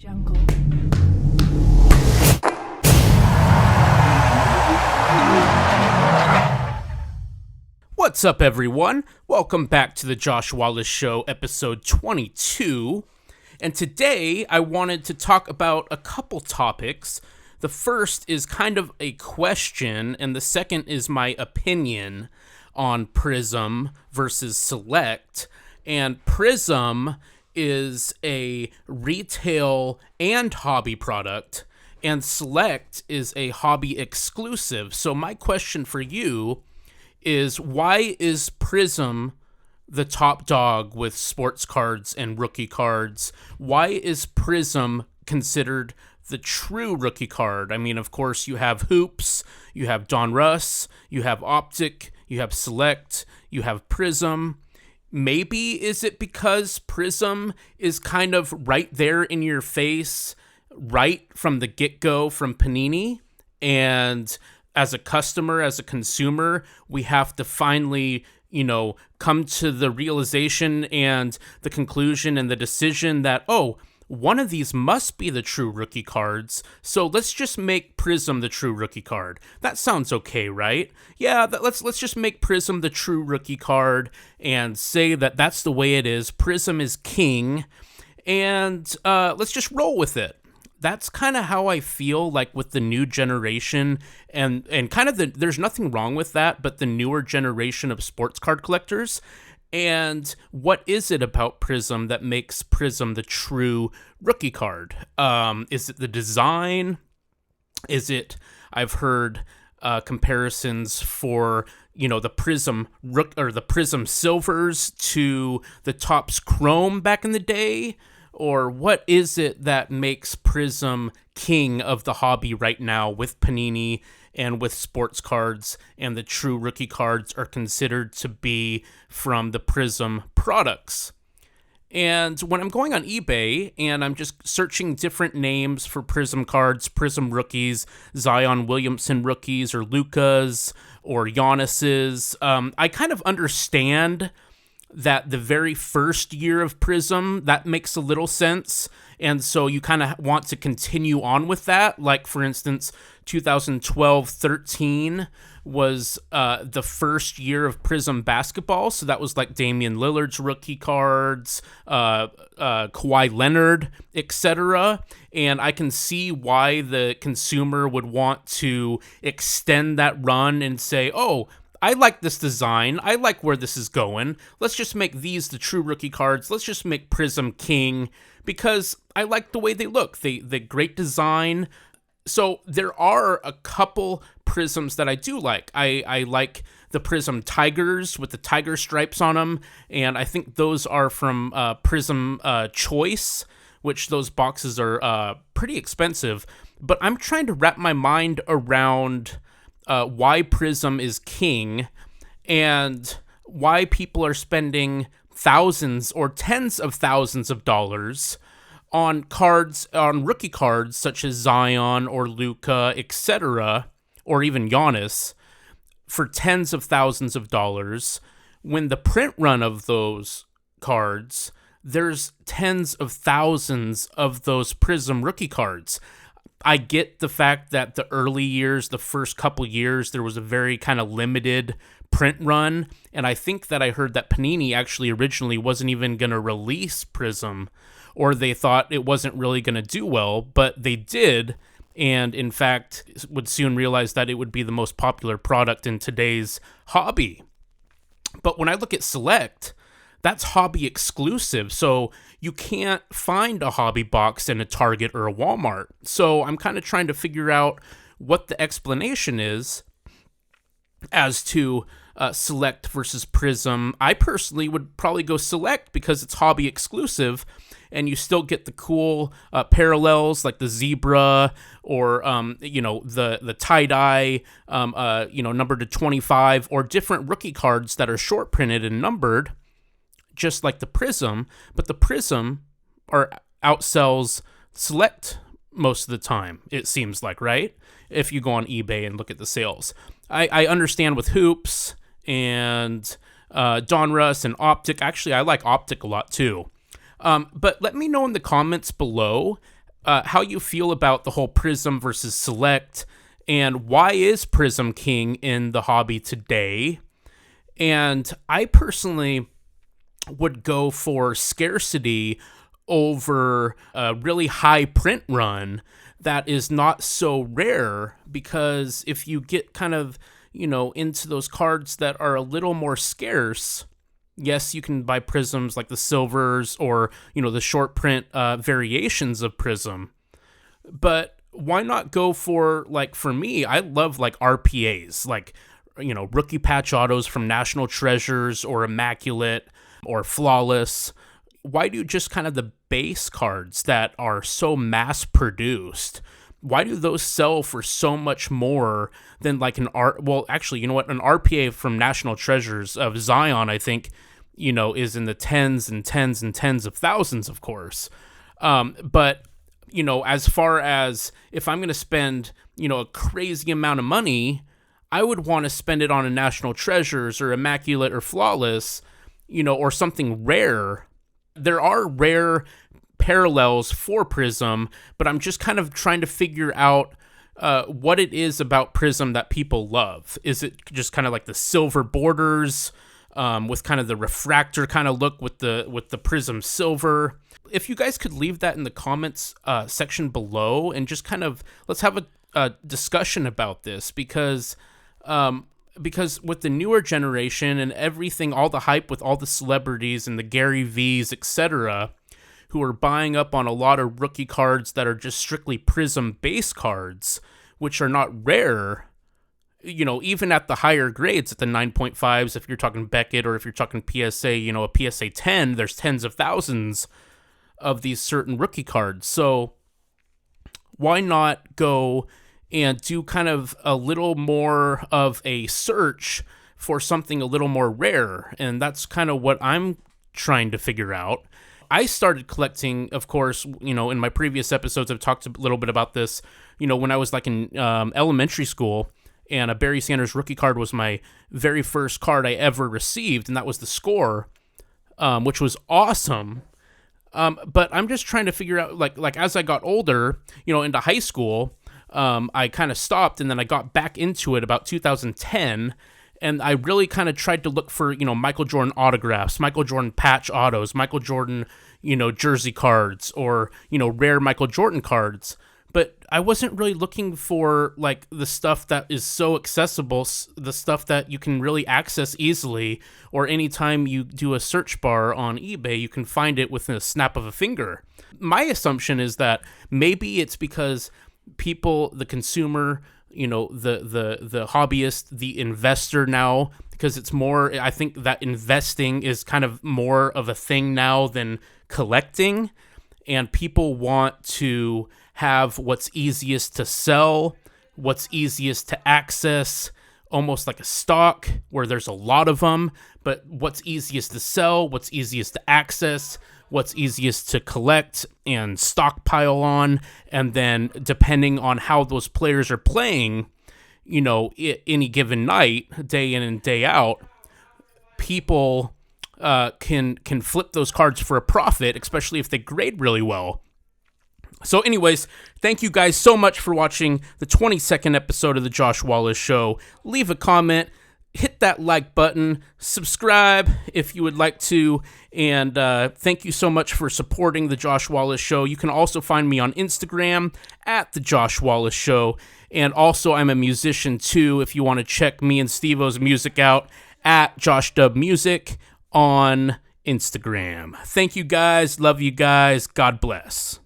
Jungle. What's up, everyone? Welcome back to the Josh Wallace Show, episode 22. And today I wanted to talk about a couple topics. The first is kind of a question, and the second is my opinion on Prizm versus Select. And Prizm is a retail and hobby product, and Select is a hobby exclusive. So my question for you is, why is Prizm the top dog with sports cards and rookie cards? Why is Prizm considered the true rookie card? I mean, of course, you have Hoops, you have Donruss, you have Optic, you have Select, you have Prizm. Maybe is it because Prizm is kind of right there in your face, right from the get-go from Panini, and as a customer, as a consumer, we have to finally, come to the realization and the conclusion and the decision that, oh, one of these must be the true rookie cards, so let's just make Prizm the true rookie card. That sounds okay, right? Yeah, let's just make Prizm the true rookie card and say that that's the way it is. Prizm is king, and let's just roll with it. That's kind of how I feel like with the new generation, and kind of there's nothing wrong with that, but the newer generation of sports card collectors. And what is it about Prizm that makes Prizm the true rookie card? Is it the design? Is it, I've heard comparisons for, the Prizm or the Prizm Silvers to the Topps Chrome back in the day? Or what is it that makes Prizm king of the hobby right now with Panini and with sports cards, and the true rookie cards are considered to be from the Prizm products? And when I'm going on eBay and I'm just searching different names for Prizm cards, Prizm rookies, Zion Williamson rookies, or Lukas, or Giannis's, I kind of understand that the very first year of Prizm, that makes a little sense. And so you kind of want to continue on with that. Like, for instance, 2012-13 was the first year of Prizm basketball. So that was like Damian Lillard's rookie cards, Kawhi Leonard, etc. And I can see why the consumer would want to extend that run and say, oh, I like this design. I like where this is going. Let's just make these the true rookie cards. Let's just make Prizm king because I like the way they look. They great design. So there are a couple Prizms that I do like. I like the Prizm Tigers with the tiger stripes on them, and I think those are from Prizm Choice, which those boxes are pretty expensive. But I'm trying to wrap my mind around why Prizm is king and why people are spending thousands or tens of thousands of dollars on cards, on rookie cards such as Zion or Luka, etc., or even Giannis, for tens of thousands of dollars, when the print run of those cards, there's tens of thousands of those Prizm rookie cards. I get the fact that the early years, the first couple years, there was a very kind of limited print run, and I think that I heard that Panini actually originally wasn't even going to release Prizm, or they thought it wasn't really going to do well, but they did, and in fact would soon realize that it would be the most popular product in today's hobby. But when I look at Select, that's hobby exclusive, so you can't find a hobby box in a Target or a Walmart. So I'm kind of trying to figure out what the explanation is as to Select versus Prizm. I personally would probably go Select because it's hobby exclusive, and you still get the cool parallels like the zebra or the tie-dye, numbered to 25, or different rookie cards that are short printed and numbered, just like the Prizm. But the Prizm outsells Select most of the time, it seems like, right? If you go on eBay and look at the sales. I understand with Hoops and Donruss and Optic. Actually, I like Optic a lot too. But let me know in the comments below how you feel about the whole Prizm versus Select, and why is Prizm king in the hobby today. And I personally would go for scarcity over a really high print run that is not so rare, because if you get kind of, into those cards that are a little more scarce, yes, you can buy Prizms like the silvers or, the short print variations of Prizm. But why not go for, like, for me, I love like RPAs, like, rookie patch autos from National Treasures or Immaculate or Flawless. Why do just kind of the base cards that are so mass produced, why do those sell for so much more than like an actually, an RPA from National Treasures of Zion, I think, is in the tens and tens and tens of thousands, of course. But, as far as if I'm going to spend, a crazy amount of money, I would want to spend it on a National Treasures or Immaculate or Flawless, or something rare. There are rare parallels for Prizm, but I'm just kind of trying to figure out what it is about Prizm that people love. Is it just kind of like the silver borders with kind of the refractor kind of look with the Prizm silver? If you guys could leave that in the comments section below, and just kind of let's have a discussion about this, because with the newer generation and everything, all the hype with all the celebrities and the Gary V's, etc., who are buying up on a lot of rookie cards that are just strictly Prizm base cards, which are not rare, even at the higher grades, at the 9.5s, if you're talking Beckett, or if you're talking PSA, a PSA 10, there's tens of thousands of these certain rookie cards. So why not go and do kind of a little more of a search for something a little more rare? And that's kind of what I'm trying to figure out. I started collecting, of course, in my previous episodes, I've talked a little bit about this, when I was like in elementary school, and a Barry Sanders rookie card was my very first card I ever received, and that was the Score, which was awesome. But I'm just trying to figure out, like as I got older, into high school, I kind of stopped, and then I got back into it about 2010, and I really kind of tried to look for, Michael Jordan autographs, Michael Jordan patch autos, Michael Jordan, jersey cards, or, rare Michael Jordan cards. But I wasn't really looking for, like, the stuff that is so accessible, the stuff that you can really access easily, or anytime you do a search bar on eBay, you can find it within a snap of a finger. My assumption is that maybe it's because people, the consumer, the hobbyist, the investor now, because it's more, I think that investing is kind of more of a thing now than collecting, and people want to have what's easiest to sell, what's easiest to access, almost like a stock where there's a lot of them, but what's easiest to sell, what's easiest to access, what's easiest to collect and stockpile on, and then depending on how those players are playing, any given night, day in and day out, people can flip those cards for a profit, especially if they grade really well. So anyways, thank you guys so much for watching the 22nd episode of The Josh Wallace Show. Leave a comment, hit that like button, subscribe if you would like to, and thank you so much for supporting The Josh Wallace Show. You can also find me on Instagram at The Josh Wallace Show, and also I'm a musician too, if you want to check me and Steve-O's music out at Josh Dub Music on Instagram. Thank you guys, love you guys, God bless.